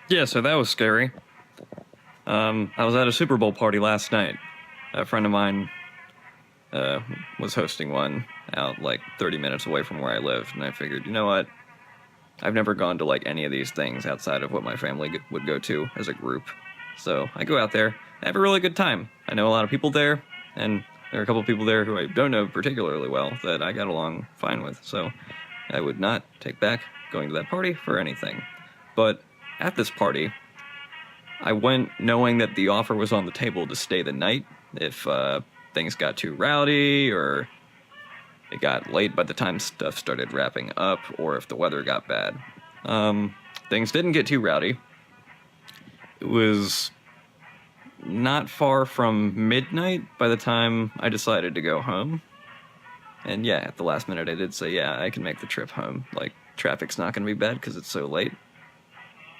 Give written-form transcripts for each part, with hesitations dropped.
Yeah, so that was scary. I was at a Super Bowl party last night. A friend of mine was hosting one out like 30 minutes away from where I live, and I figured, you know what? I've never gone to like any of these things outside of what my family would go to as a group. So I go out there, I have a really good time. I know a lot of people there, and there are a couple of people there who I don't know particularly well that I got along fine with. So I would not take back going to that party for anything. But at this party, I went knowing that the offer was on the table to stay the night if things got too rowdy or it got late by the time stuff started wrapping up or if the weather got bad. Things didn't get too rowdy. It was not far from midnight by the time I decided to go home. And yeah, at the last minute I did say, yeah, I can make the trip home. Like, traffic's not going to be bad because it's so late.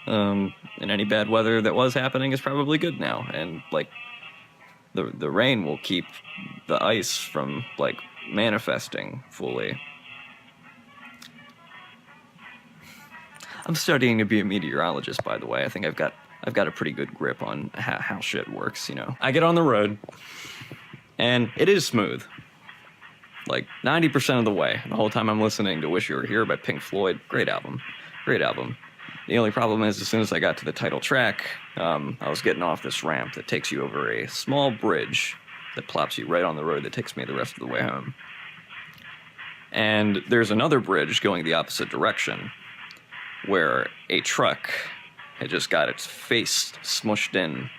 And any bad weather that was happening is probably good now. And, like, the rain will keep the ice from, like, manifesting fully. I'm studying to be a meteorologist, by the way. I think I've got a pretty good grip on how shit works, you know. I get on the road, and it is smooth. Like, 90% of the way. The whole time I'm listening to Wish You Were Here by Pink Floyd. Great album. Great album. The only problem is, as soon as I got to the title track, I was getting off this ramp that takes you over a small bridge that plops you right on the road that takes me the rest of the way home. And there's another bridge going the opposite direction, where a truck had just got its face smushed in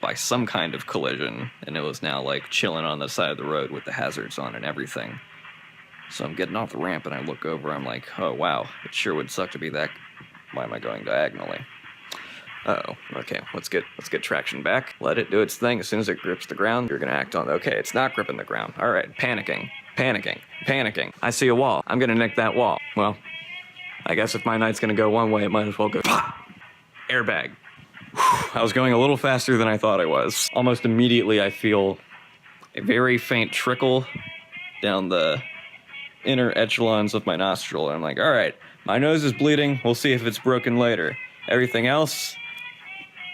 by some kind of collision, and it was now, like, chilling on the side of the road with the hazards on and everything. So I'm getting off the ramp, and I look over, I'm like, oh, wow, it sure would suck to be that... Why am I going diagonally? Uh-oh. Okay, let's get traction back. Let it do its thing. As soon as it grips the ground, you're gonna act on... Okay, it's not gripping the ground. All right, panicking. I see a wall. I'm gonna nick that wall. Well, I guess if my night's gonna go one way, it might as well go... Airbag. I was going a little faster than I thought I was. Almost immediately, I feel a very faint trickle down the inner echelons of my nostril. And I'm like, all right, my nose is bleeding. We'll see if it's broken later. Everything else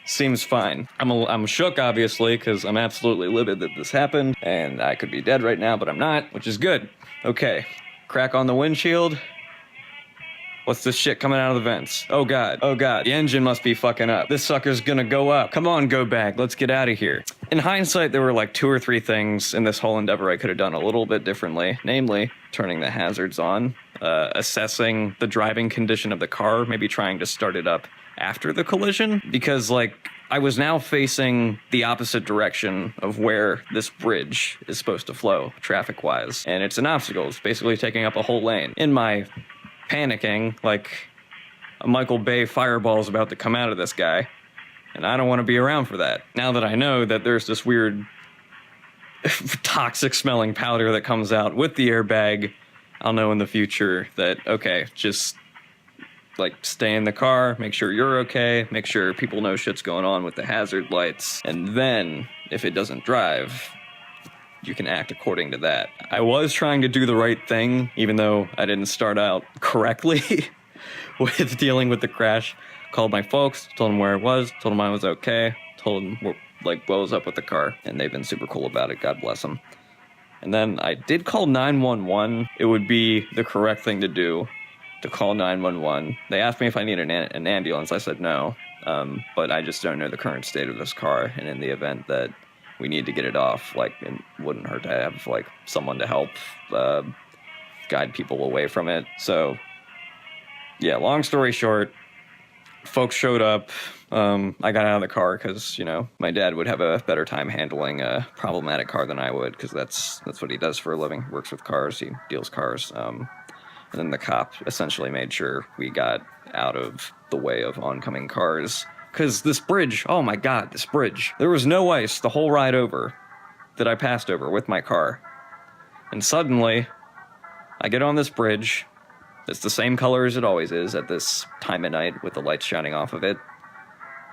seems fine. I'm shook, obviously, because I'm absolutely livid that this happened, and I could be dead right now, but I'm not, which is good. Okay, crack on the windshield. What's this shit coming out of the vents? Oh god, the engine must be fucking up. This sucker's gonna go up. Come on, go back, let's get out of here. In hindsight, there were like 2 or 3 things in this whole endeavor I could have done a little bit differently. Namely, turning the hazards on, assessing the driving condition of the car, maybe trying to start it up after the collision. Because, like, I was now facing the opposite direction of where this bridge is supposed to flow, traffic-wise. And it's an obstacle, it's basically taking up a whole lane. In my panicking, like a Michael Bay fireball is about to come out of this guy, and I don't want to be around for that. Now that I know that there's this weird toxic smelling powder that comes out with the airbag, I'll know in the future that, okay, just like stay in the car, make sure you're okay, make sure people know shit's going on with the hazard lights, and then if it doesn't drive, you can act according to that. I was trying to do the right thing, even though I didn't start out correctly with dealing with the crash. Called my folks, told them where it was, told them I was okay, told them what was up with the car, and they've been super cool about it, God bless them. And then I did call 911. It would be the correct thing to do, to call 911. They asked me if I needed an ambulance. I said no, but I just don't know the current state of this car, and in the event that we need to get it off, like, it wouldn't hurt to have, like, someone to help guide people away from it. So, yeah, long story short, folks showed up. I got out of the car because, you know, my dad would have a better time handling a problematic car than I would, because that's what he does for a living. He works with cars, he deals cars. And then the cop essentially made sure we got out of the way of oncoming cars. Because this bridge, oh my god, this bridge. There was no ice the whole ride over that I passed over with my car. And suddenly, I get on this bridge. It's the same color as it always is at this time of night with the lights shining off of it.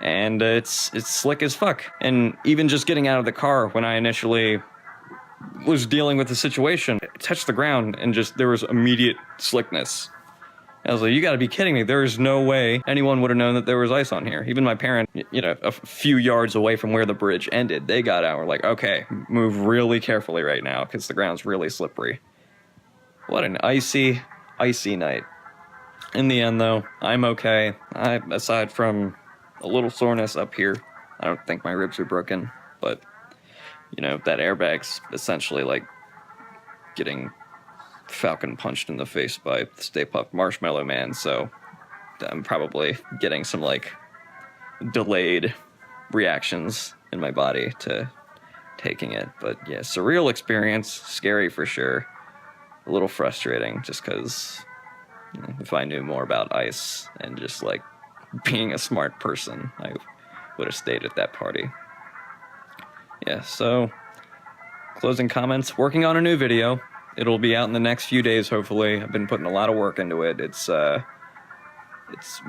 And it's slick as fuck. And even just getting out of the car when I initially was dealing with the situation, it touched the ground and just there was immediate slickness. I was like, you gotta be kidding me. There is no way anyone would have known that there was ice on here. Even my parents, you know, a few yards away from where the bridge ended, they got out. We're like, okay, move really carefully right now because the ground's really slippery. What an icy night. In the end, though, I'm okay. Aside from a little soreness up here, I don't think my ribs are broken, but, you know, that airbag's essentially like getting Falcon punched in the face by Stay Puft Marshmallow Man, so I'm probably getting some, like, delayed reactions in my body to taking it. But, yeah, surreal experience, scary for sure, a little frustrating, just because if I knew more about ice and just, like, being a smart person, I would have stayed at that party. Yeah, so, closing comments, working on a new video. It'll be out in the next few days, hopefully. I've been putting a lot of work into it. It's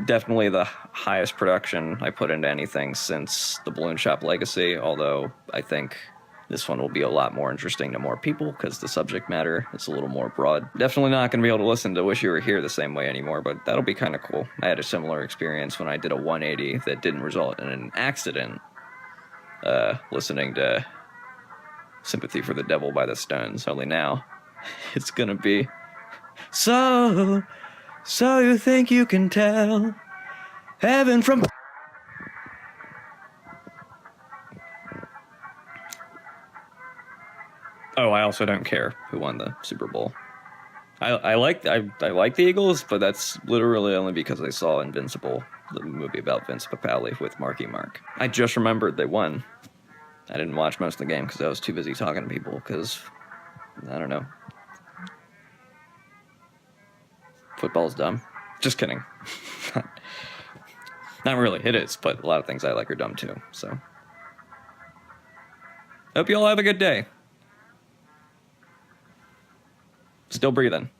definitely the highest production I put into anything since the Balloon Shop Legacy, although I think this one will be a lot more interesting to more people because the subject matter is a little more broad. Definitely not going to be able to listen to Wish You Were Here the same way anymore, but that'll be kind of cool. I had a similar experience when I did a 180 that didn't result in an accident, listening to Sympathy for the Devil by the Stones, only now it's gonna be, so you think you can tell heaven from... Oh, I also don't care who won the Super Bowl. I like the Eagles, but that's literally only because I saw Invincible, the movie about Vince Papale with Marky Mark. I just remembered they won. I didn't watch most of the game because I was too busy talking to people, because, I don't know. Football's dumb. Just kidding. Not really, it is, but a lot of things I like are dumb too, so. Hope you all have a good day. Still breathing.